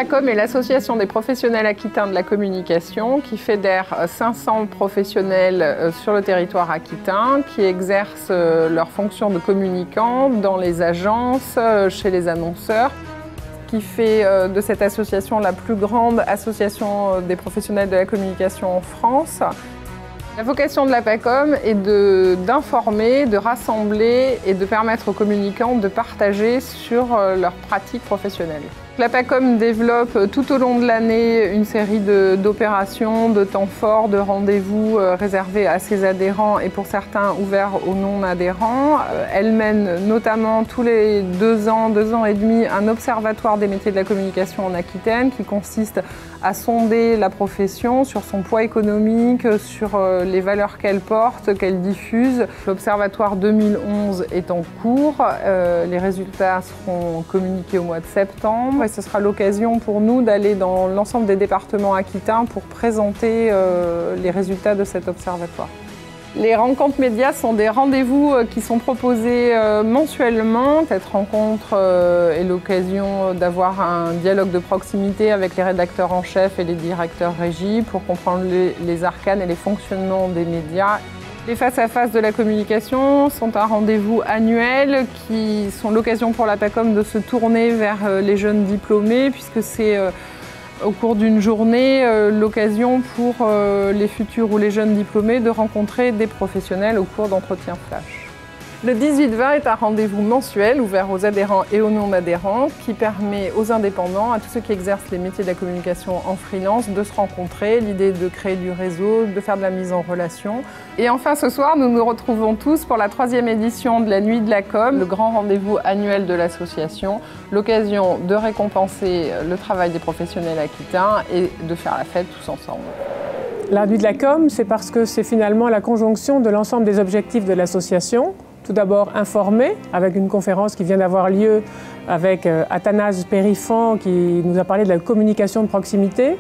PACOM est l'association des professionnels aquitains de la communication qui fédère 500 professionnels sur le territoire aquitain qui exercent leurs fonctions de communicants dans les agences, chez les annonceurs, qui fait de cette association la plus grande association des professionnels de la communication en France. La vocation de la PACOM est d'informer, de rassembler et de permettre aux communicants de partager sur leurs pratiques professionnelles. La PACOM développe tout au long de l'année une série d'opérations, de temps forts, de rendez-vous réservés à ses adhérents et pour certains ouverts aux non-adhérents. Elle mène notamment tous les 2 ans et demi, un observatoire des métiers de la communication en Aquitaine qui consiste à sonder la profession sur son poids économique, sur les valeurs qu'elle porte, qu'elle diffuse. L'observatoire 2011 est en cours, les résultats seront communiqués au mois de septembre. Et ce sera l'occasion pour nous d'aller dans l'ensemble des départements aquitains pour présenter les résultats de cet observatoire. Les rencontres médias sont des rendez-vous qui sont proposés mensuellement. Cette rencontre est l'occasion d'avoir un dialogue de proximité avec les rédacteurs en chef et les directeurs régie pour comprendre les arcanes et les fonctionnements des médias. Les face-à-face de la communication sont un rendez-vous annuel qui sont l'occasion pour la PACOM de se tourner vers les jeunes diplômés puisque c'est au cours d'une journée l'occasion pour les futurs ou les jeunes diplômés de rencontrer des professionnels au cours d'entretiens flash. Le 18-20 est un rendez-vous mensuel ouvert aux adhérents et aux non-adhérents qui permet aux indépendants, à tous ceux qui exercent les métiers de la communication en freelance, de se rencontrer, l'idée de créer du réseau, de faire de la mise en relation. Et enfin ce soir, nous nous retrouvons tous pour la 3e édition de la Nuit de la Com, le grand rendez-vous annuel de l'association, l'occasion de récompenser le travail des professionnels aquitains et de faire la fête tous ensemble. La Nuit de la Com, c'est parce que c'est finalement la conjonction de l'ensemble des objectifs de l'association. Tout d'abord informer, avec une conférence qui vient d'avoir lieu avec Athanase Périfan qui nous a parlé de la communication de proximité.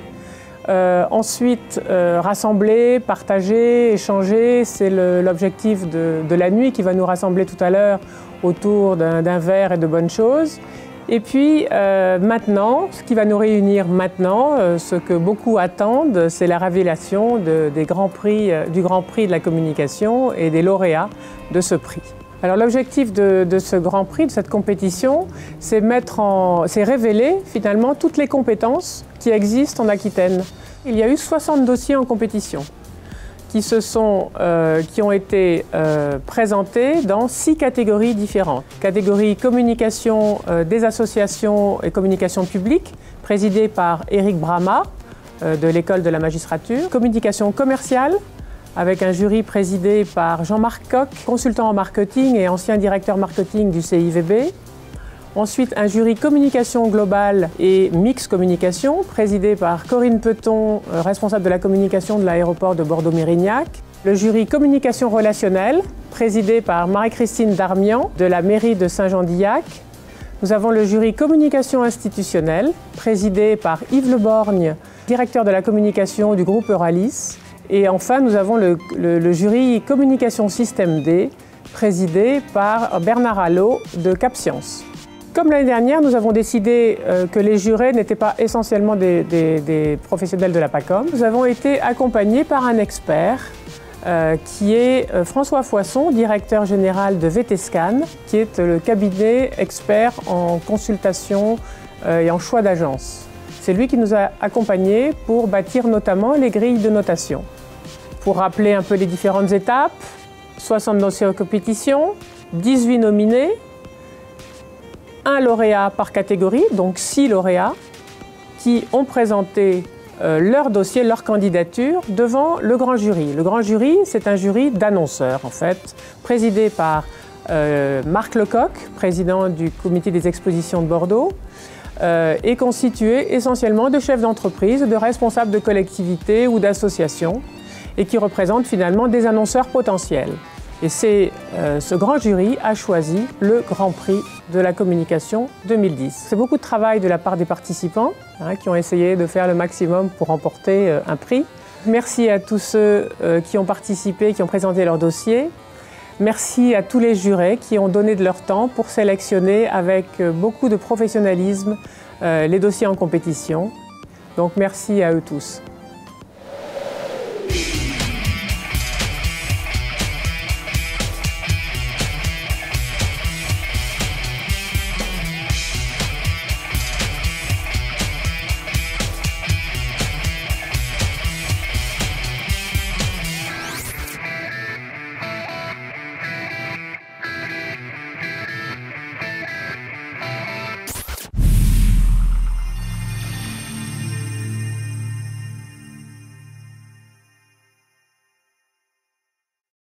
Ensuite, rassembler, partager, échanger, c'est l'objectif de la nuit qui va nous rassembler tout à l'heure autour d'un verre et de bonnes choses. Et puis maintenant, ce qui va nous réunir maintenant, ce que beaucoup attendent, c'est la révélation du Grand Prix de la communication et des lauréats de ce prix. Alors l'objectif de ce Grand Prix, de cette compétition, c'est révéler finalement toutes les compétences qui existent en Aquitaine. Il y a eu 60 dossiers en compétition qui ont été présentés dans 6 catégories différentes. Catégorie communication des associations et communication publique, présidée par Éric Brama de l'École de la magistrature. Communication commerciale, avec un jury présidé par Jean-Marc Coq, consultant en marketing et ancien directeur marketing du CIVB. Ensuite, un jury communication globale et mix communication, présidé par Corinne Peton, responsable de la communication de l'aéroport de Bordeaux-Mérignac. Le jury communication relationnelle, présidé par Marie-Christine Darmian, de la mairie de Saint-Jean-d'Illac. Nous avons le jury communication institutionnelle, présidé par Yves Le Borgne, directeur de la communication du groupe Euralis. Et enfin, nous avons le jury communication système D, présidé par Bernard Allot de Cap Science. Comme l'année dernière, nous avons décidé que les jurés n'étaient pas essentiellement des professionnels de la PACOM. Nous avons été accompagnés par un expert qui est François Foisson, directeur général de VTScan, qui est le cabinet expert en consultation et en choix d'agence. C'est lui qui nous a accompagnés pour bâtir notamment les grilles de notation. Pour rappeler un peu les différentes étapes, 60 dossiers en compétition, 18 nominés, 1 lauréat par catégorie, donc 6 lauréats, qui ont présenté leur dossier, leur candidature devant le grand jury. Le grand jury, c'est un jury d'annonceurs, en fait, présidé par Marc Lecoq, président du comité des expositions de Bordeaux, est constitué essentiellement de chefs d'entreprise, de responsables de collectivités ou d'associations, et qui représente finalement des annonceurs potentiels. Et ce grand jury a choisi le Grand Prix de la communication 2010. C'est beaucoup de travail de la part des participants qui ont essayé de faire le maximum pour remporter un prix. Merci à tous ceux qui ont participé, qui ont présenté leur dossier. Merci à tous les jurés qui ont donné de leur temps pour sélectionner avec beaucoup de professionnalisme les dossiers en compétition. Donc merci à eux tous.